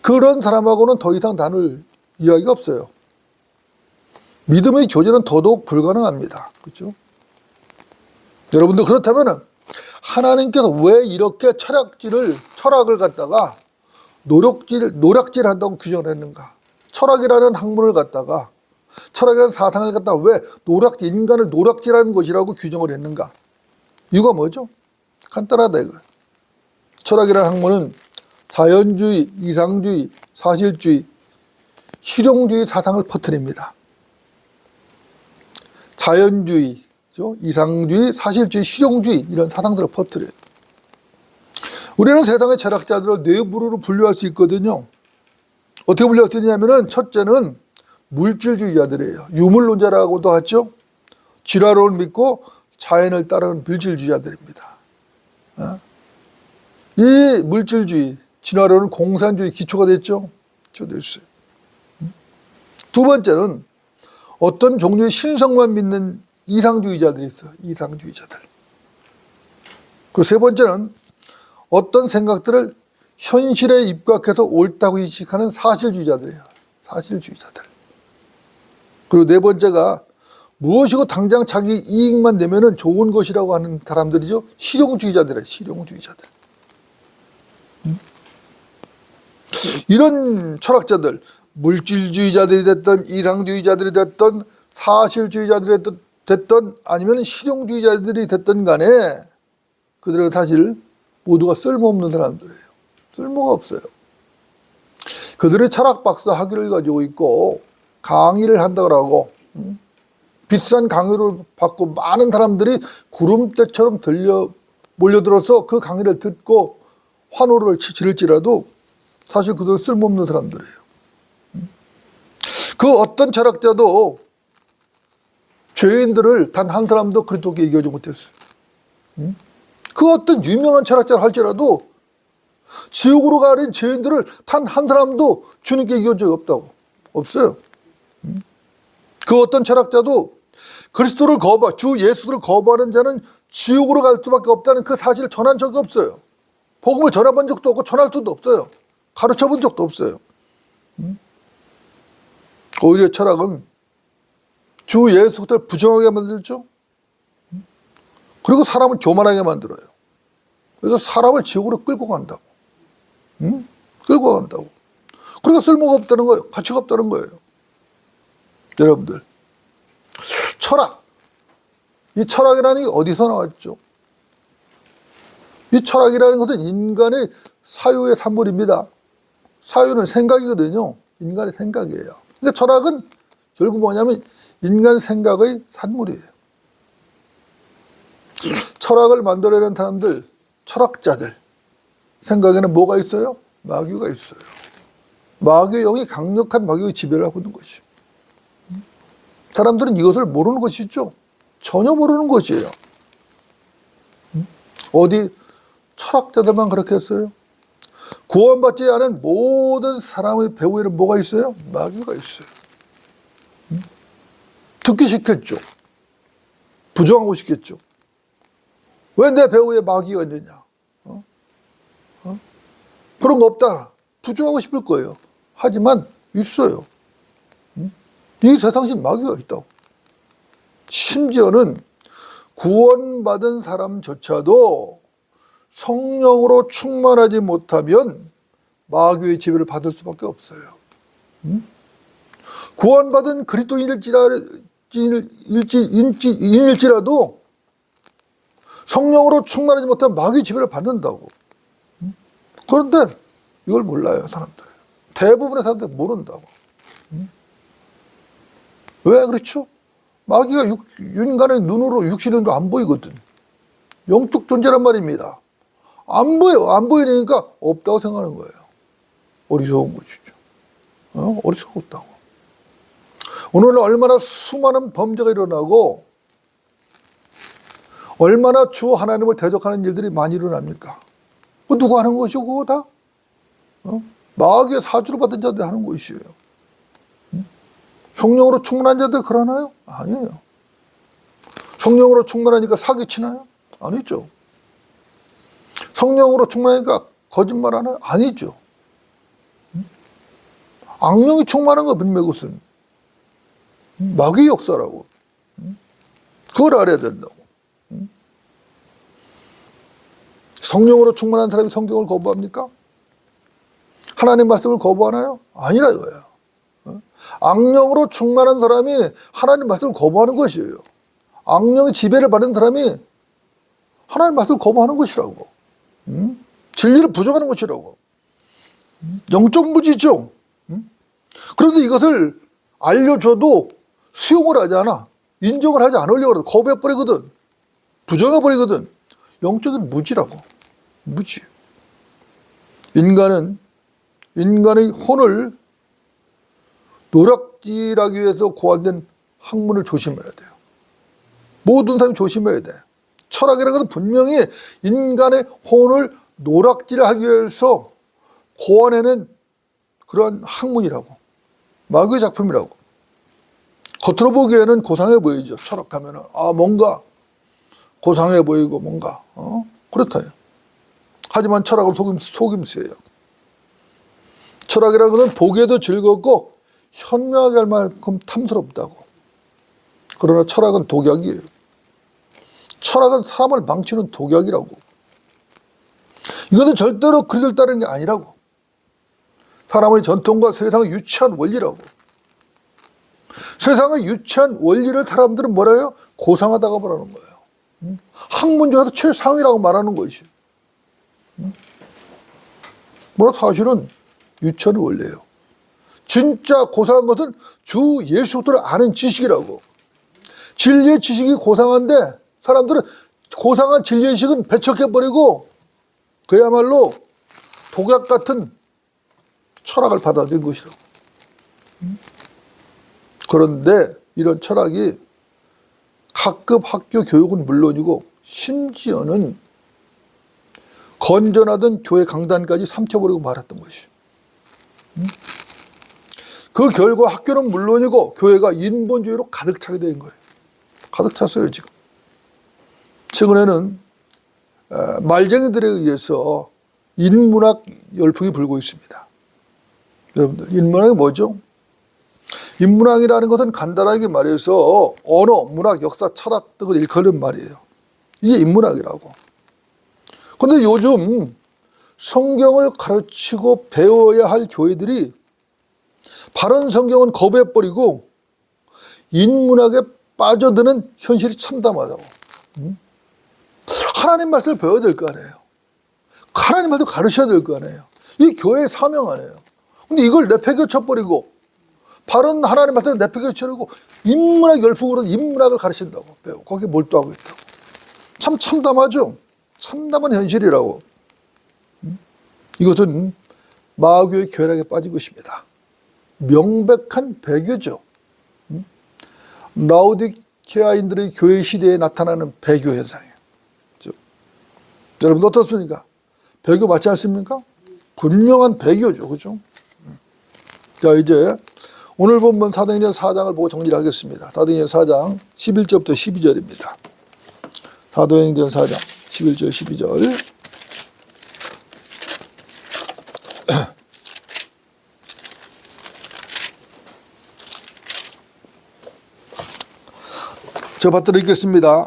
그런 사람하고는 더 이상 나눌 이야기가 없어요. 믿음의 교제는 더더욱 불가능합니다. 그렇죠? 여러분들, 그렇다면 하나님께서 왜 이렇게 철학을 갖다가 노략질 한다고 규정을 했는가? 철학이라는 학문을 갖다가, 철학이라는 사상을 갖다가 왜 인간을 노략질하는 것이라고 규정을 했는가? 이유가 뭐죠? 간단하다 이거. 철학이라는 학문은 자연주의, 이상주의, 사실주의, 실용주의 사상을 퍼뜨립니다. 자연주의, 이상주의, 사실주의, 실용주의 이런 사상들을 퍼뜨려요. 우리는 세상의 철학자들을 네 부류로 분류할 수 있거든요. 어떻게 분류할 수 있냐면은 첫째는 물질주의자들이에요. 유물론자라고도 하죠. 진화론을 믿고 자연을 따르는 물질주의자들입니다. 이 물질주의, 진화론은 공산주의 기초가 됐죠. 기초됐어요. 두 번째는 어떤 종류의 신성만 믿는 이상주의자들이 있어요. 이상주의자들. 그리고 세 번째는 어떤 생각들을 현실에 입각해서 옳다고 인식하는 사실주의자들이에요. 사실주의자들. 그리고 네 번째가 무엇이고 당장 자기 이익만 내면은 좋은 것이라고 하는 사람들이죠. 실용주의자들이에요. 실용주의자들. 이런 철학자들, 물질주의자들이 됐던 이상주의자들이 됐던 사실주의자들이 됐던 아니면 실용주의자들이 됐던 간에 그들은 사실 모두가 쓸모없는 사람들이에요. 쓸모가 없어요. 그들의 철학 박사 학위를 가지고 있고 강의를 한다고 하고 비싼 강의를 받고 많은 사람들이 구름대처럼 몰려들어서 그 강의를 듣고 환호를 지를지라도 사실 그들은 쓸모없는 사람들이에요. 그 어떤 철학자도 죄인들을 단 한 사람도 그리스도께 이겨주지 못했어요. 그 어떤 유명한 철학자를 할지라도 지옥으로 가는 죄인들을 단 한 사람도 주님께 이겨준 적이 없다고. 없어요. 그 어떤 철학자도 그리스도를 주 예수를 거부하는 자는 지옥으로 갈 수밖에 없다는 그 사실을 전한 적이 없어요. 복음을 전해본 적도 없고 전할 수도 없어요. 가르쳐 본 적도 없어요. 오히려 철학은 주 예수 그리스도를 부정하게 만들죠. 그리고 사람을 교만하게 만들어요. 그래서 사람을 지옥으로 끌고 간다고. 끌고 간다고. 그러니까 쓸모가 없다는 거예요. 가치가 없다는 거예요. 여러분들, 철학. 이 철학이라는 게 어디서 나왔죠? 이 철학이라는 것은 인간의 사유의 산물입니다. 사유는 생각이거든요. 인간의 생각이에요. 근데 철학은 결국 뭐냐면 인간 생각의 산물이에요. 철학을 만들어내는 사람들, 철학자들 생각에는 뭐가 있어요? 마귀가 있어요. 마귀의 영이 강력한 마귀의 지배를 하고 있는 것이죠. 사람들은 이것을 모르는 것이죠. 전혀 모르는 것이에요. 어디 철학자들만 그렇게 했어요? 구원받지 않은 모든 사람의 배후에는 뭐가 있어요? 마귀가 있어요. 듣기 싫겠죠. 부정하고 싶겠죠. 왜 내 배후에 마귀가 있느냐? 그런 거 없다. 부정하고 싶을 거예요. 하지만 있어요. 이 세상에 마귀가 있다고. 심지어는 구원받은 사람조차도 성령으로 충만하지 못하면 마귀의 지배를 받을 수밖에 없어요. 구원받은 그리스도인일지라도 성령으로 충만하지 못하면 마귀의 지배를 받는다고. 그런데 이걸 몰라요, 사람들. 대부분의 사람들 모른다고. 왜 그렇죠? 마귀가 인간의 눈으로 육신의 눈으로 안 보이거든. 영적 존재란 말입니다. 안 보여. 안 보이니까 없다고 생각하는 거예요. 어리석은 것이죠. 어리석었다고. 오늘 얼마나 수많은 범죄가 일어나고 얼마나 주 하나님을 대적하는 일들이 많이 일어납니까? 누가 하는 것이고 그거 다? 마귀의 사주를 받은 자들이 하는 것이에요. 성령으로 충만한 자들 그러나요? 아니에요. 성령으로 충만하니까 사기치나요? 아니죠. 성령으로 충만하니까 거짓말하나요? 아니죠. 악령이 충만한 거 분명히 그것은 마귀의 역사라고. 그걸 알아야 된다고. 성령으로 충만한 사람이 성경을 거부합니까? 하나님 말씀을 거부하나요? 아니라 이거예요. 악령으로 충만한 사람이 하나님 말씀을 거부하는 것이에요. 악령의 지배를 받는 사람이 하나님 말씀을 거부하는 것이라고. 진리를 부정하는 것이라고. 영적 무지죠. 그런데 이것을 알려줘도 수용을 하지 않아. 인정을 하지 않으려고 그래. 거부해버리거든. 부정해버리거든. 영적인 무지라고. 무지. 인간은 인간의 혼을 노략질하기 위해서 고안된 학문을 조심해야 돼요. 모든 사람이 조심해야 돼. 철학이라는 것은 분명히 인간의 혼을 노략질하기 위해서 고안해낸 그러한 학문이라고. 마귀의 작품이라고. 겉으로 보기에는 고상해 보이죠. 철학하면은. 뭔가 고상해 보이고 뭔가 그렇다. 하지만 철학은 속임수예요. 철학이라는 것은 보기에도 즐겁고 현명하게 할 만큼 탐스럽다고. 그러나 철학은 독약이에요. 철학은 사람을 망치는 독약이라고. 이것은 절대로 그리들 따르는 게 아니라고. 사람의 전통과 세상의 유치한 원리라고. 세상의 유치한 원리를 사람들은 뭐라 해요? 고상하다고 말하는 거예요. 학문 중에서 최상위라고 말하는 것이. 물론 사실은 유치한 원리예요. 진짜 고상한 것은 주 예수 그리스도를 아는 지식이라고. 진리의 지식이 고상한데 사람들은 고상한 진리의 지식은 배척해버리고 그야말로 독약 같은 철학을 받아들인 것이라고. 그런데 이런 철학이 각급 학교 교육은 물론이고 심지어는 건전하던 교회 강단까지 삼켜버리고 말았던 것이. 그 결과 학교는 물론이고 교회가 인본주의로 가득 차게 된 거예요. 가득 찼어요 지금. 최근에는 말쟁이들에 의해서 인문학 열풍이 불고 있습니다. 여러분들 인문학이 뭐죠? 인문학이라는 것은 간단하게 말해서 언어, 문학, 역사, 철학 등을 일컫는 말이에요. 이게 인문학이라고. 그런데 요즘 성경을 가르치고 배워야 할 교회들이 바른 성경은 거부해버리고 인문학에 빠져드는 현실이 참담하다고. 하나님 말씀을 배워야 될 거 아니에요. 하나님 말씀 가르쳐야 될 거 아니에요. 이 교회의 사명 아니에요. 근데 이걸 내팽개쳐버리고 바른 하나님 말씀을 내팽개쳐버리고 인문학 열풍으로 인문학을 가르친다고. 배우고 거기에 몰두하고 있다고. 참 참담하죠. 참담한 현실이라고. 이것은 마귀의 괴락에 빠진 것입니다. 명백한 배교죠. 라오디케아인들의 교회 시대에 나타나는 배교 현상이에요. 여러분 어떻습니까? 배교 맞지 않습니까? 분명한 배교죠. 그죠? 자, 이제 오늘 본문 사도행전 4장을 보고 정리를 하겠습니다. 사도행전 4장 11절부터 12절입니다. 사도행전 4장 11절 12절. 제가 받들어 읽겠습니다.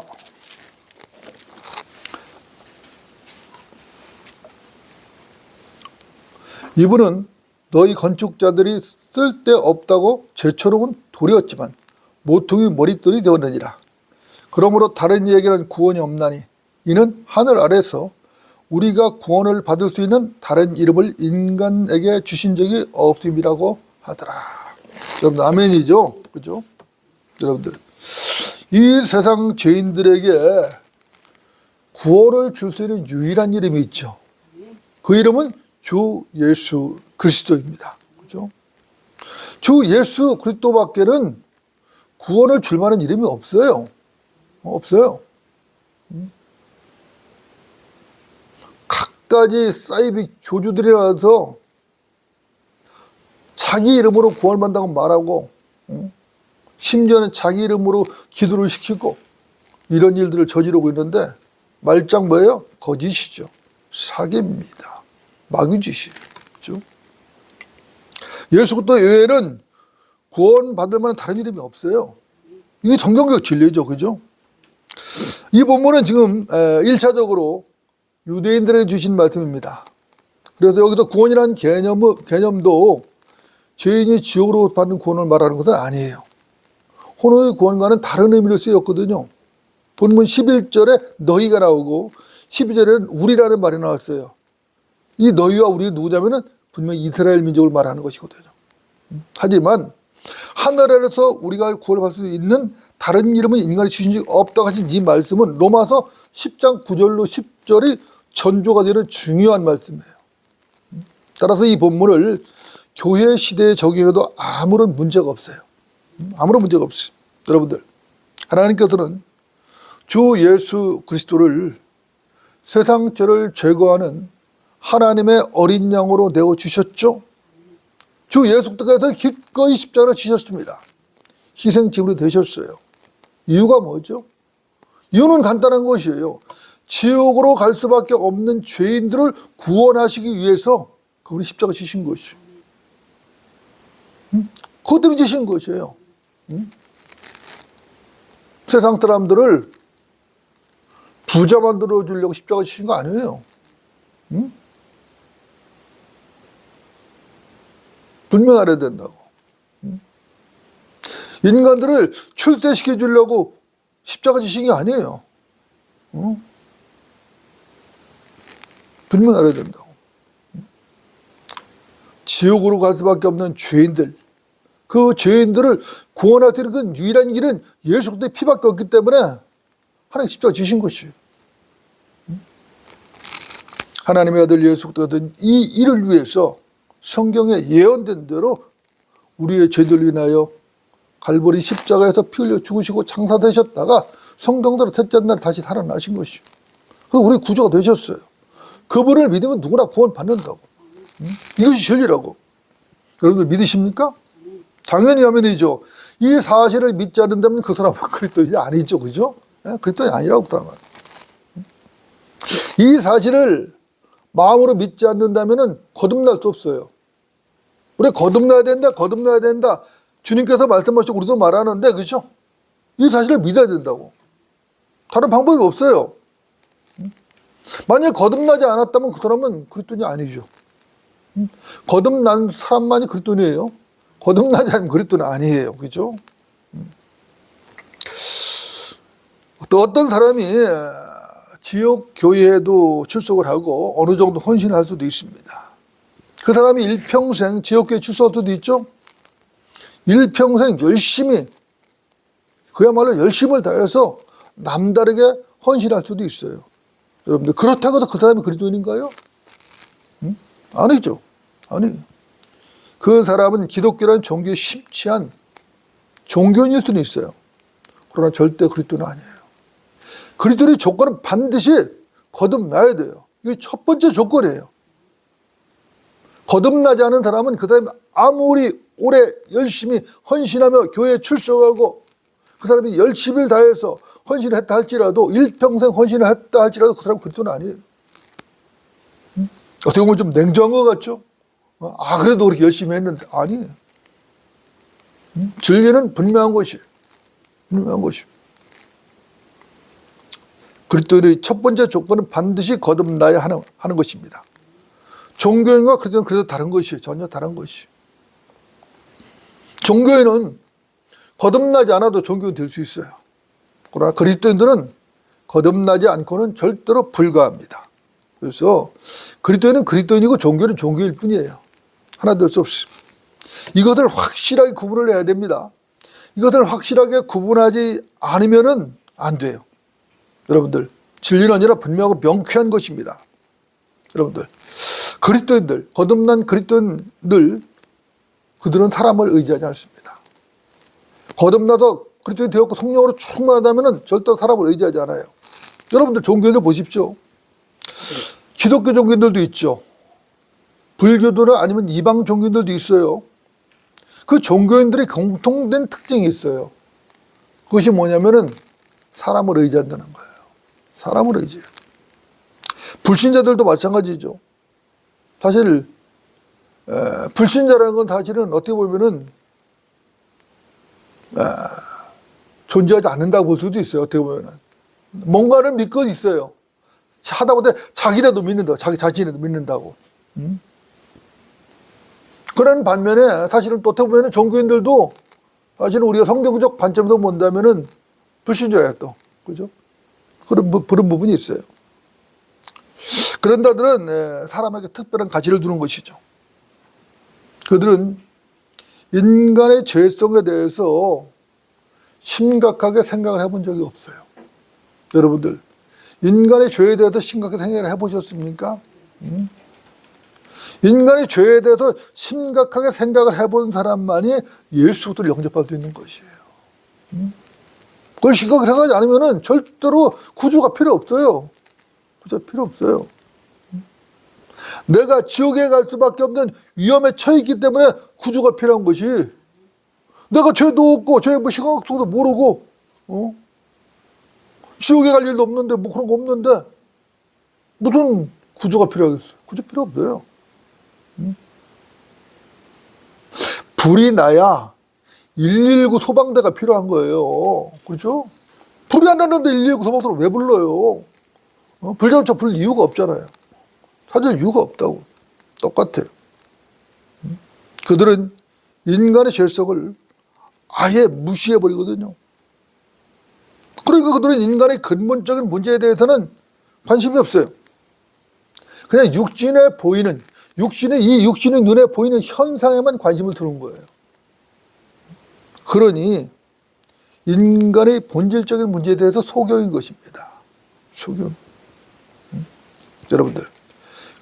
이분은 너희 건축자들이 쓸데없다고 제초로운 돌이었지만 모퉁이 머릿돌이 되었느니라. 그러므로 다른 이에게는 구원이 없나니 이는 하늘 아래서 우리가 구원을 받을 수 있는 다른 이름을 인간에게 주신 적이 없음이라고 하더라. 여러분, 아멘이죠? 그죠? 여러분들, 이 세상 죄인들에게 구원을 줄 수 있는 유일한 이름이 있죠. 그 이름은 주 예수 그리스도입니다. 그죠? 주 예수 그리스도밖에는 구원을 줄 만한 이름이 없어요. 없어요. 갖가지 사이비 교주들이 나와서 자기 이름으로 구원받는다고 말하고, 심지어는 자기 이름으로 기도를 시키고 이런 일들을 저지르고 있는데 말짱 뭐예요? 거짓이죠. 사기입니다. 마귀짓이에요. 그렇죠? 예수 그리스도 외에는 구원받을 만한 다른 이름이 없어요. 이게 성경적 진리죠. 그죠? 이 본문은 지금 1차적으로 유대인들에게 주신 말씀입니다. 그래서 여기서 구원이라는 개념도 죄인이 지옥으로 받는 구원을 말하는 것은 아니에요. 혼의 구원과는 다른 의미로 쓰였거든요. 본문 11절에 너희가 나오고 12절에는 우리라는 말이 나왔어요. 이 너희와 우리 누구냐면은 분명히 이스라엘 민족을 말하는 것이거든요. 하지만 하늘에서 우리가 구원을 받을 수 있는 다른 이름은 인간이 주신 적이 없다고 하신 이 말씀은 로마서 10장 9절로 10절이 전조가 되는 중요한 말씀이에요. 따라서 이 본문을 교회 시대에 적용해도 아무런 문제가 없어요. 아무런 문제가 없어요. 여러분들, 하나님께서는 주 예수 그리스도를 세상 죄를 제거하는 하나님의 어린 양으로 내어주셨죠. 주 예수 그리스도께서 기꺼이 십자가를 지셨습니다. 희생제물이 되셨어요. 이유가 뭐죠? 이유는 간단한 것이에요. 지옥으로 갈 수밖에 없는 죄인들을 구원하시기 위해서 그분이 십자가 지신 것이에요. 그것 때문에 지신 것이에요. 세상 사람들을 부자 만들어 주려고 십자가 지신 거 아니에요. 분명히 알아야 된다고. 인간들을 출세시켜 주려고 십자가 지신 게 아니에요. 분명히 알아야 된다고. 지옥으로 갈 수밖에 없는 죄인들, 그 죄인들을 구원할 수 있는 그 유일한 길은 예수 그리스도의 피밖에 없기 때문에 하나님 십자가 지신 것이에요. 하나님의 아들 예수 그리스도가 이 일을 위해서 성경에 예언된 대로 우리의 죄들을 인하여 갈보리 십자가에서 피 흘려 죽으시고 장사되셨다가 성경대로 셋째 날 다시 살아나신 것이요. 그래서 우리 구조가 되셨어요. 그분을 믿으면 누구나 구원받는다고. 이것이 진리라고. 여러분들 믿으십니까? 당연히 아멘이죠. 이 사실을 믿지 않는다면 그 사람은 그리스도인이 아니죠. 그죠? 그리스도인이 아니라고 그 사람은. 이 사실을 마음으로 믿지 않는다면 거듭날 수 없어요. 우리 거듭나야 된다, 거듭나야 된다. 주님께서 말씀하시고 우리도 말하는데, 그렇죠? 이 사실을 믿어야 된다고. 다른 방법이 없어요. 만약 거듭나지 않았다면 그 사람은 그리스도인이 아니죠. 거듭난 사람만이 그리스도인이에요. 거듭나지 않은 그리스도는 아니에요. 그렇죠? 또 어떤 사람이 지역 교회에도 출석을 하고 어느 정도 헌신을 할 수도 있습니다. 그 사람이 일평생 지역교회 출석할 수도 있죠. 일평생 열심히, 그야말로 열심을 다해서 남다르게 헌신할 수도 있어요. 여러분들, 그렇다고 해도 그 사람이 그리스도인인가요? 아니죠. 아니. 그 사람은 기독교라는 종교에 심취한 종교인일 수는 있어요. 그러나 절대 그리스도는 아니에요. 그리스도의 조건은 반드시 거듭나야 돼요. 이게 첫 번째 조건이에요. 거듭나지 않은 사람은 그 사람이 아무리 오래 열심히 헌신하며 교회에 출석하고 그 사람이 열심을 다해서 헌신을 했다 할지라도 일평생 헌신을 했다 할지라도 그 사람은 그리스도는 아니에요. 어떻게 보면 좀 냉정한 것 같죠? 그래도 그렇게 열심히 했는데 아니에요. 진리는 분명한 것이에요. 분명한 것이에요. 그리스도의 첫 번째 조건은 반드시 거듭나야 하는 것입니다. 종교인과 그리스도는 그래서 다른 것이에요. 전혀 다른 것이에요. 종교인은 거듭나지 않아도 종교인 될 수 있어요. 그러나 그리스도인들은 거듭나지 않고는 절대로 불가합니다. 그래서 그리스도인은 그리스도인이고 종교는 종교일 뿐이에요. 하나 될 수 없습니다. 이것을 확실하게 구분을 해야 됩니다. 이것을 확실하게 구분하지 않으면은 안 돼요. 여러분들, 진리는 아니라 분명하고 명쾌한 것입니다. 여러분들, 그리스도인들, 거듭난 그리스도인들, 그들은 사람을 의지하지 않습니다. 거듭나서 그리스도인이 되었고 성령으로 충만하다면은 절대로 사람을 의지하지 않아요. 여러분들 종교인들 보십시오. 기독교 종교인들도 있죠. 불교도나 아니면 이방 종교인들도 있어요. 그 종교인들의 공통된 특징이 있어요. 그것이 뭐냐면은 사람을 의지한다는 거예요. 사람을 의지해요. 불신자들도 마찬가지죠. 사실 불신자라는 건 사실은 어떻게 보면은 존재하지 않는다고 볼 수도 있어요. 어떻게 보면은 뭔가를 믿고 있어요. 하다못해 자기라도 믿는다고, 자기 자신이라도 믿는다고. 그런 반면에 사실은 또 어떻게 보면 종교인들도 사실은 우리가 성경적 관점에서 본다면은 불신자예요 또. 그죠? 그런 부분이 있어요. 그런 자들은 사람에게 특별한 가치를 두는 것이죠. 그들은 인간의 죄성에 대해서 심각하게 생각을 해본 적이 없어요. 여러분들, 인간의 죄에 대해서 심각하게 생각을 해보셨습니까? 인간의 죄에 대해서 심각하게 생각을 해본 사람만이 예수 그리스도를 영접할 수 있는 것이에요. 그걸 심각하게 생각하지 않으면 절대로 구주가 필요 없어요. 구주가 필요 없어요. 내가 지옥에 갈 수밖에 없는 위험에 처해 있기 때문에 구주가 필요한 것이, 내가 죄도 없고 죄의 뭐 심각성도 모르고 지옥에 갈 일도 없는데 뭐 그런 거 없는데 무슨 구주가 필요하겠어요? 구주 필요 없어요. 불이 나야 119 소방대가 필요한 거예요. 그렇죠? 불이 안 났는데 119 소방대를 왜 불러요? 불자동차 부를 이유가 없잖아요. 사실 이유가 없다고. 똑같아요. 그들은 인간의 죄성을 아예 무시해버리거든요. 그러니까 그들은 인간의 근본적인 문제에 대해서는 관심이 없어요. 그냥 육신에 보이는, 이 육신의 눈에 보이는 현상에만 관심을 두는 거예요. 그러니 인간의 본질적인 문제에 대해서 소경인 것입니다. 소경. 여러분들,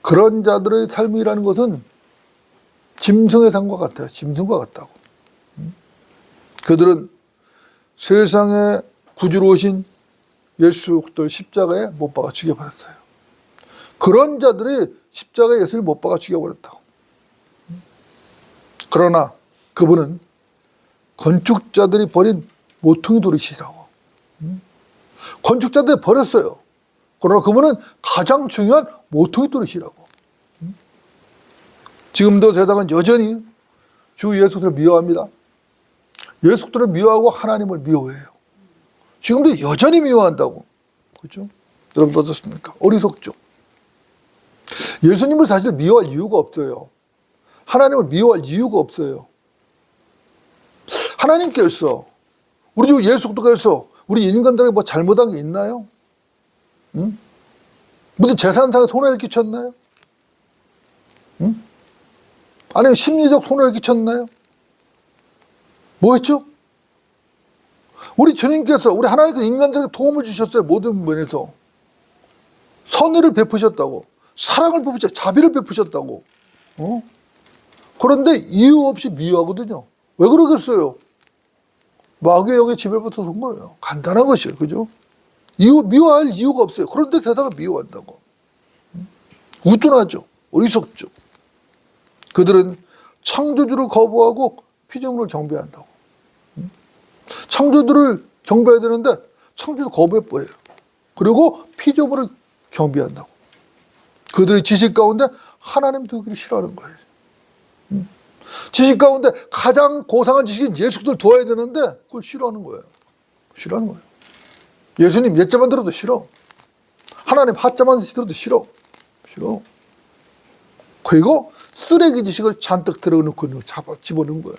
그런 자들의 삶이라는 것은 짐승의 삶과 같아요. 짐승과 같다고. 그들은 세상에 구주로 오신 예수 그리스도를 십자가에 못 박아 죽여버렸어요. 그런 자들이 십자가에 예수를 못 박아 죽여버렸다고. 그러나 그분은 건축자들이 버린 모퉁이 돌이시라고. 건축자들이 버렸어요. 그러나 그분은 가장 중요한 모퉁이 돌이시라고. 지금도 세상은 여전히 주 예수 그리스도를 미워합니다. 예수 그리스도를 미워하고 하나님을 미워해요. 지금도 여전히 미워한다고. 그렇죠? 여러분 어떻습니까? 어리석죠? 예수님을 사실 미워할 이유가 없어요. 하나님을 미워할 이유가 없어요. 하나님께서, 우리 주 예수 그리스도께서 우리 인간들에게 뭐 잘못한 게 있나요? 응? 무슨 재산상의 손해를 끼쳤나요? 응? 아니면 심리적 손해를 끼쳤나요? 뭐 했죠? 우리 주님께서, 우리 하나님께서 인간들에게 도움을 주셨어요. 모든 면에서. 선의를 베푸셨다고. 사랑을 베푸셨다고. 자비를 베푸셨다고. 그런데 이유 없이 미워하거든요. 왜 그러겠어요? 마귀의 영에 지배부터 온 거예요. 간단한 것이에요. 그죠? 미워할 이유가 없어요. 그런데 세상을 미워한다고. 우둔하죠. 어리석죠. 그들은 창조주를 거부하고 피조물을 경배한다고. 창조주를 경배해야 되는데 창조주를 거부해버려요. 그리고 피조물을 경배한다고. 그들의 지식 가운데 하나님 두기를 싫어하는 거예요. 지식 가운데 가장 고상한 지식인 예수 그리스도를 도와야 되는데 그걸 싫어하는 거예요. 싫어하는 거예요. 예수님 옛자만 들어도 싫어. 하나님 하자만 들어도 싫어. 싫어. 그리고 쓰레기 지식을 잔뜩 들어놓고 집어넣은 거예요.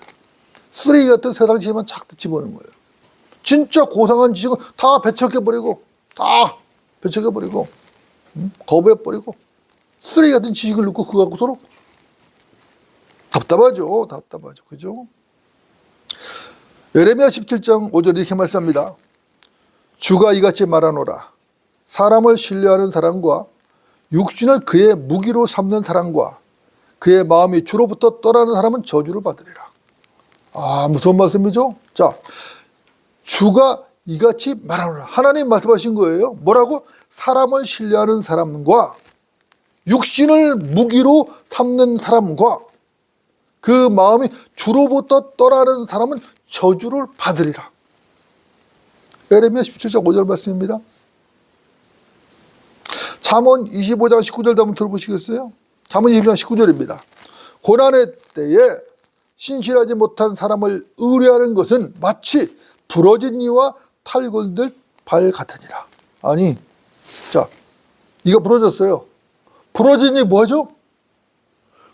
쓰레기 같은 세상 지식만 잔뜩 집어넣은 거예요. 진짜 고상한 지식은 다 배척해버리고 다 배척해버리고 거부해버리고 쓰레기 같은 지식을 넣고 그거 갖고 서로 답답하죠. 답답하죠. 그죠? 예레미야 17장 5절 이렇게 말씀합니다. 주가 이같이 말하노라. 사람을 신뢰하는 사람과 육신을 그의 무기로 삼는 사람과 그의 마음이 주로부터 떠나는 사람은 저주를 받으리라. 아, 무서운 말씀이죠? 자, 주가 이같이 말하노라. 하나님 말씀하신 거예요. 뭐라고? 사람을 신뢰하는 사람과 육신을 무기로 삼는 사람과 그 마음이 주로부터 떠나는 사람은 저주를 받으리라. 예레미야 17장 5절 말씀입니다. 잠언 25장 19절 한번 들어보시겠어요? 잠언 25장 19절입니다. 고난의 때에 신실하지 못한 사람을 의뢰하는 것은 마치 부러진 이와 탈골될 발 같으니라. 아니, 자, 이가 부러졌어요. 부러진 이 뭐하죠?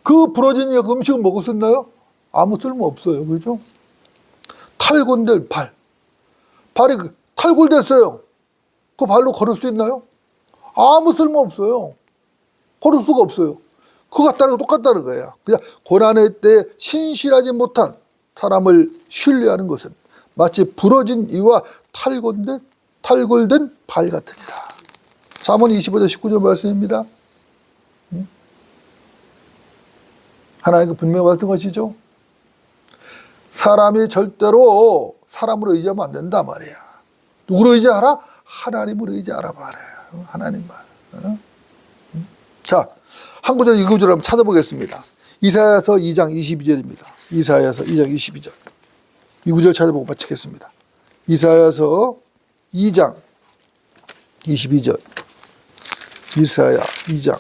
그 부러진 이가 그 음식을 먹을 수 있나요? 아무 쓸모 없어요. 그죠? 탈골될 발. 발이 탈골됐어요. 그 발로 걸을 수 있나요? 아무 쓸모 없어요. 걸을 수가 없어요. 그거 같다는 거 똑같다는 거예요. 그냥 고난의 때에 신실하지 못한 사람을 신뢰하는 것은 마치 부러진 이와 탈골된 발 같으니라. 잠언 25장 19절 말씀입니다. 하나님께 분명히 말씀한 것이죠. 사람이 절대로 사람으로 의지하면 안 된다 말이야. 누구를 의지하라? 하나님을 의지하라 말이야. 하나님만. 자, 한 구절 이 구절 한번 찾아보겠습니다. 이사야서 2장 22절입니다. 이사야서 2장 22절. 이 구절 찾아보고 마치겠습니다. 이사야서 2장 22절. 이사야 2장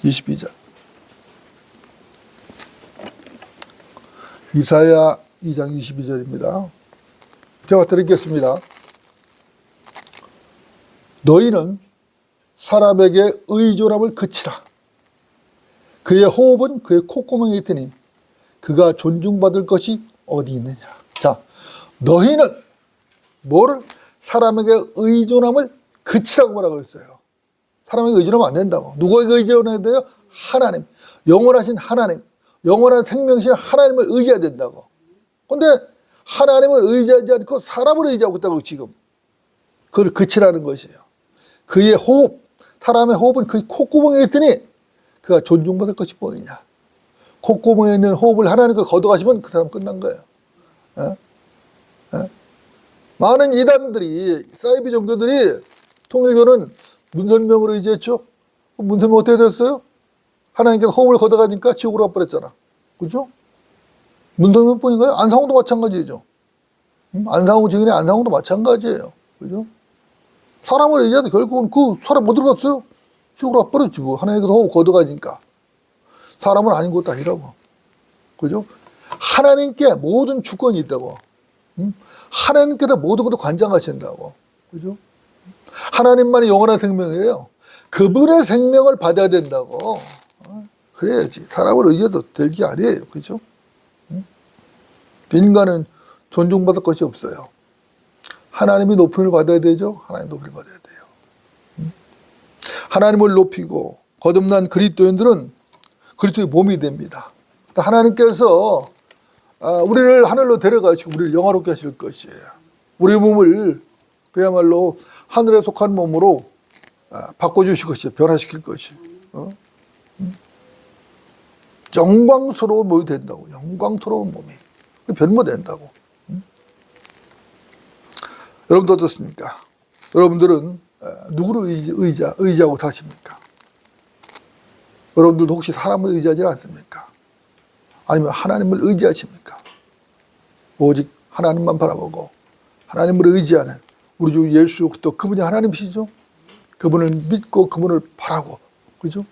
22절. 이사야 2장 22절입니다. 제가 드리겠습니다. 너희는 사람에게 의존함을 그치라. 그의 호흡은 그의 콧구멍에 있으니 그가 존중받을 것이 어디 있느냐. 자, 너희는 뭐를? 사람에게 의존함을 그치라고 뭐라고 했어요. 사람에게 의존하면 안 된다고. 누구에게 의존해야 돼요? 하나님. 영원하신 하나님. 영원한 생명이신 하나님을 의지해야 된다고. 그런데 하나님을 의지하지 않고 사람을 의지하고 있다고 지금. 그걸 그치라는 것이에요. 그의 호흡, 사람의 호흡은 그의 콧구멍에 있으니 그가 존중받을 것이 뭐이냐. 콧구멍에 있는 호흡을 하나님께 거둬가시면 그 사람 끝난 거예요. 많은 이단들이, 사이비 종교들이 통일교는 문선명으로 의지했죠. 문선명 어떻게 됐어요? 하나님께서 호흡을 걷어가니까 지옥으로 가버렸잖아. 그죠? 문선명 뿐인가요? 안상홍도 마찬가지죠. 안상홍 증인의 안상홍도 마찬가지예요. 그죠? 사람을 의지하도 결국은 그 사람 못 들어갔어요. 지옥으로 가버렸지 뭐. 하나님께서 호흡 걷어가니까. 사람은 아닌 것도 아니라고. 그죠? 하나님께 모든 주권이 있다고. 하나님께서 모든 것을 관장하신다고. 그죠? 하나님만이 영원한 생명이에요. 그분의 생명을 받아야 된다고. 그래야지. 사람을 의지해도 될 게 아니에요. 그죠? 인간은 존중받을 것이 없어요. 하나님이 높임을 받아야 되죠. 하나님 높임을 받아야 돼요. 하나님을 높이고 거듭난 그리스도인들은 그리스도의 몸이 됩니다. 하나님께서 우리를 하늘로 데려가시고 우리를 영화롭게 하실 것이에요. 우리 몸을 그야말로 하늘에 속한 몸으로 바꿔주실 것이에요. 변화시킬 것이에요. 영광스러운 몸이 된다고. 영광스러운 몸이. 변모된다고. 여러분들 어떻습니까? 여러분들은 누구를 의지하고 사십니까? 여러분들도 혹시 사람을 의지하지 않습니까? 아니면 하나님을 의지하십니까? 오직 하나님만 바라보고 하나님을 의지하는 우리 주 예수 그리스도 그분이 하나님이시죠? 그분을 믿고 그분을 바라고, 그죠?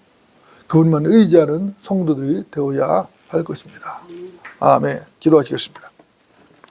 그분만 의지하는 성도들이 되어야 할 것입니다. 아멘. 기도하시겠습니다.